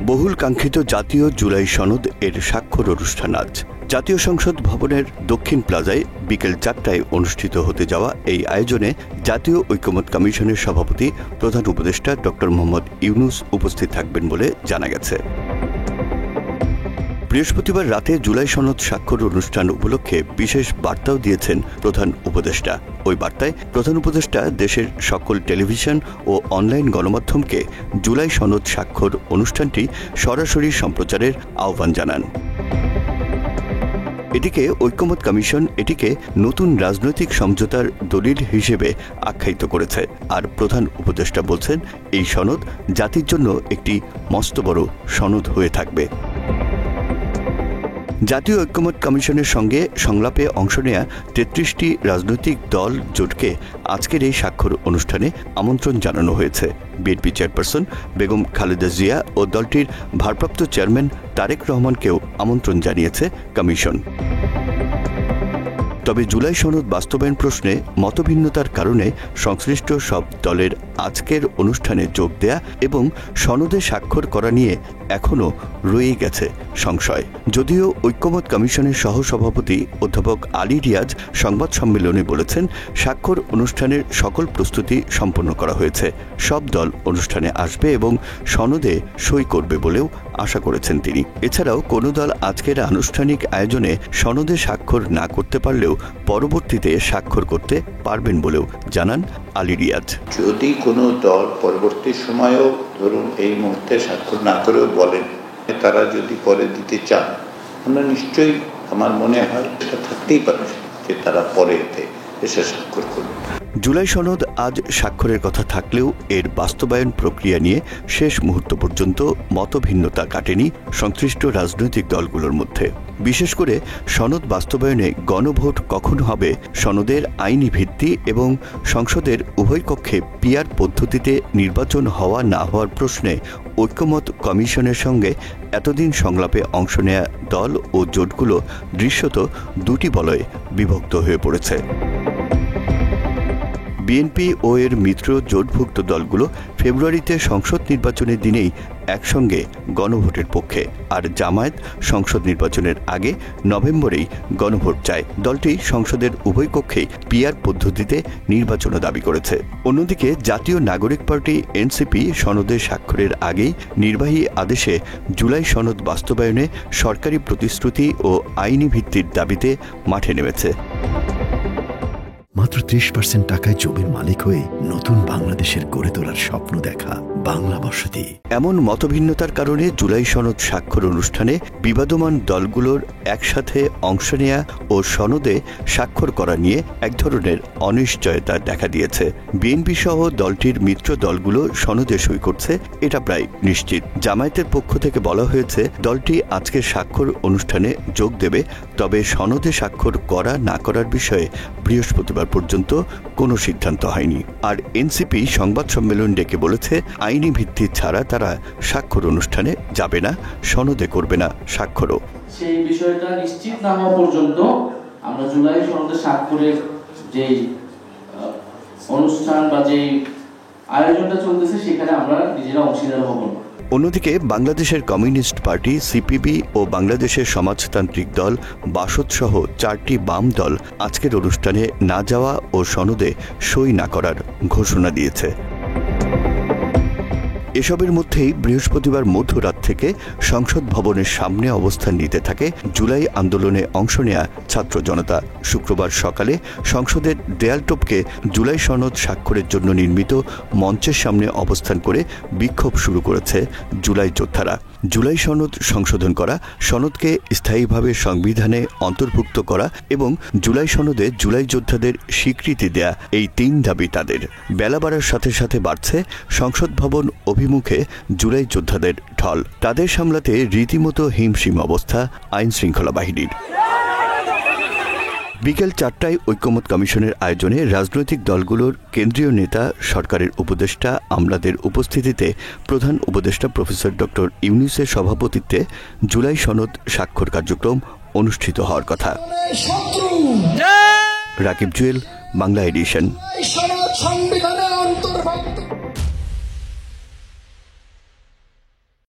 বহুল কাঙ্ক্ষিত জাতীয় জুলাই সনদ এর স্বাক্ষর অনুষ্ঠান আজ জাতীয় সংসদ ভবনের দক্ষিণ প্লাজায় বিকেল 4টায় অনুষ্ঠিত হতে যাওয়া এই আয়োজনে জাতীয় ঐকমত্য কমিশনের সভাপতি প্রধান উপদেষ্টা ডক্টর মোহাম্মদ ইউনূস উপস্থিত থাকবেন বলে জানা গেছে। বৃহস্পতিবার রাতে জুলাই সনদ স্বাক্ষর অনুষ্ঠান উপলক্ষে বিশেষ বার্তাও দিয়েছেন প্রধান উপদেষ্টা। ওই বার্তায় প্রধান উপদেষ্টা দেশের সকল টেলিভিশন ও অনলাইন গণমাধ্যমকে জুলাই সনদ স্বাক্ষর অনুষ্ঠানটি সরাসরি সম্প্রচারের আহ্বান জানান। এটিকে ঐকমত্য কমিশন এটিকে নতুন রাজনৈতিক সমঝোতার দলিল হিসেবে আখ্যায়িত করেছে। আর প্রধান উপদেষ্টা বলছেন, এই সনদ জাতির জন্য একটি মস্ত বড় সনদ হয়ে থাকবে। জাতীয় ঐকমত্য কমিশনের সঙ্গে সংলাপে অংশ নেয়া ৩৩টি রাজনৈতিক দল জোটকে আজকের এই স্বাক্ষর অনুষ্ঠানে আমন্ত্রণ জানানো হয়েছে। বিএনপি চেয়ারপারসন বেগম খালেদা জিয়া ও দলটির ভারপ্রাপ্ত চেয়ারম্যান তারেক রহমানকেও আমন্ত্রণ জানিয়েছে কমিশন। তবে জুলাই সনদ বাস্তবায়ন প্রশ্নে মতভিন্নতার কারণে সংশ্লিষ্ট সব দলের আজকের অনুষ্ঠানে যোগ দেয়া এবং সনদে স্বাক্ষর করা নিয়ে এখনও রয়ে গেছে সংশয়। যদিও ঐকমত্য কমিশনের সহসভাপতি অধ্যাপক আলী রিয়াজ সংবাদ সম্মেলনে বলেছেন, স্বাক্ষর অনুষ্ঠানের সকল প্রস্তুতি সম্পন্ন করা হয়েছে। সব দল অনুষ্ঠানে আসবে এবং সনদে সই করবে বলেও আশা করেছেন তিনি। এছাড়াও কোনো দল আজকের আনুষ্ঠানিক আয়োজনে সনদে স্বাক্ষর না করতে পারলেও পরবর্তীতে স্বাক্ষর করতে পারবেন বলেও জানান আলী রিয়াজ। যদি কোনো দল পরবর্তী সময়েও ধরুন এই মুহূর্তে স্বাক্ষর না করেও বলেন তারা যদি পরে দিতে চান, আমরা নিশ্চয়ই, আমার মনে হয় এটা থাকতেই পারে যে তারা পরে এসে স্বাক্ষর করবে। জুলাই সনদ আজ স্বাক্ষরের কথা থাকলেও এর বাস্তবায়ন প্রক্রিয়া নিয়ে শেষ মুহূর্ত পর্যন্ত মতভিন্নতা কাটেনি সংশ্লিষ্ট রাজনৈতিক দলগুলোর মধ্যে। বিশেষ করে সনদ বাস্তবায়নে গণভোট কখন হবে, সনদের আইনি ভিত্তি এবং সংসদের উভয় কক্ষে পিআর পদ্ধতিতে নির্বাচন হওয়া না হওয়ার প্রশ্নে ঐকমত্য কমিশনের সঙ্গে এতদিন সংলাপে অংশ নেয়া দল ও জোটগুলো দৃশ্যত দুটি বলয়ে বিভক্ত হয়ে পড়েছে। বিএনপি ও এর মিত্র জোটভুক্ত দলগুলো ফেব্রুয়ারিতে সংসদ নির্বাচনের দিনেই একসঙ্গে গণভোটের পক্ষে, আর জামায়াত সংসদ নির্বাচনের আগে নভেম্বরেই গণভোট চায়। দলটি সংসদের উভয় কক্ষেই পিআর পদ্ধতিতে নির্বাচনও দাবি করেছে। অন্যদিকে জাতীয় নাগরিক পার্টি এনসিপি সনদে স্বাক্ষরের আগেই নির্বাহী আদেশে জুলাই সনদ বাস্তবায়নে সরকারি প্রতিশ্রুতি ও আইনি ভিত্তির দাবিতে মাঠে নেমেছে। মাত্র 30% টাকায় জমির মালিক হয়ে নতুন বাংলাদেশের গড়ে তোলার স্বপ্ন দেখা বাংলা বসতি। এমন মতভিন্নতার কারণে জুলাই সনদ স্বাক্ষর অনুষ্ঠানে বিবাদমান দলগুলোর একসাথে অংশ নেয়া ও সনদে স্বাক্ষর করা নিয়ে এক ধরনের অনিশ্চয়তা দেখা দিয়েছে। বিএনপি সহ দলটির মিত্র দলগুলো সনদে সই করছে, এটা প্রায় নিশ্চিত। জামায়াতের পক্ষ থেকে বলা হয়েছে দলটি আজকের স্বাক্ষর অনুষ্ঠানে যোগ দেবে, তবে সনদে স্বাক্ষর করা না করার বিষয়ে বৃহস্পতিবার পর্যন্ত কোনো সিদ্ধান্ত হয়নি। আর এনসিপি সংবাদ সম্মেলন ডেকে বলেছে, আইনি ভিত্তি ছাড়া তারা স্বাক্ষর অনুষ্ঠানে যাবে না, সনদে করবে না স্বাক্ষরও। সেই বিষয়টা নিশ্চিত না হওয়া পর্যন্ত আমরা জুলাই সনদে স্বাক্ষরের যে অনুষ্ঠান বা যে আয়োজনটা চলতেছে সেখানে আমরা নিজেরা অংশীদার হব না। অন্যদিকে বাংলাদেশের কমিউনিস্ট পার্টি সিপিবি ও বাংলাদেশের সমাজতান্ত্রিক দল বাসদ সহ 4টি বাম দল আজকের অনুষ্ঠানে না যাওয়া ও সনদে সই না করার ঘোষণা দিয়েছে। এসবের মধ্যেই বৃহস্পতিবার মধ্যরাত থেকে সংসদ ভবনের সামনে অবস্থান নিতে থাকে জুলাই আন্দোলনে অংশ নেয়া ছাত্র জনতা। শুক্রবার সকালে সংসদের দেয়াল টপকে জুলাই সনদ স্বাক্ষরের জন্য নির্মিত মঞ্চের সামনে অবস্থান করে বিক্ষোভ শুরু করেছে জুলাই যোদ্ধারা। জুলাই সনদ সংশোধন করা, সনদকে স্থায়ীভাবে সংবিধানে অন্তর্ভুক্ত করা এবং জুলাই সনদে জুলাই যোদ্ধাদের স্বীকৃতি দেয়া, এই 3 দাবি তাদের। বেলা বাড়ার সাথে সাথে বাড়ছে সংসদ ভবন অভিমুখে জুলাই যোদ্ধাদের ঢল। তাদের সামলাতে রীতিমতো হিমশিম অবস্থা আইন শৃঙ্খলা বাহিনীর। বিকেল 4টায় ঐকমত্য কমিশনের আয়োজনে রাজনৈতিক দলগুলোর কেন্দ্রীয় নেতা, সরকারের উপদেষ্টা আমলাদের উপস্থিতিতে প্রধান উপদেষ্টা প্রফেসর ডক্টর ইউনূসের সভাপতিত্বে জুলাই সনদ স্বাক্ষর কার্যক্রম অনুষ্ঠিত হওয়ার কথা। রাকিব জুয়েল, বাংলা এডিশন।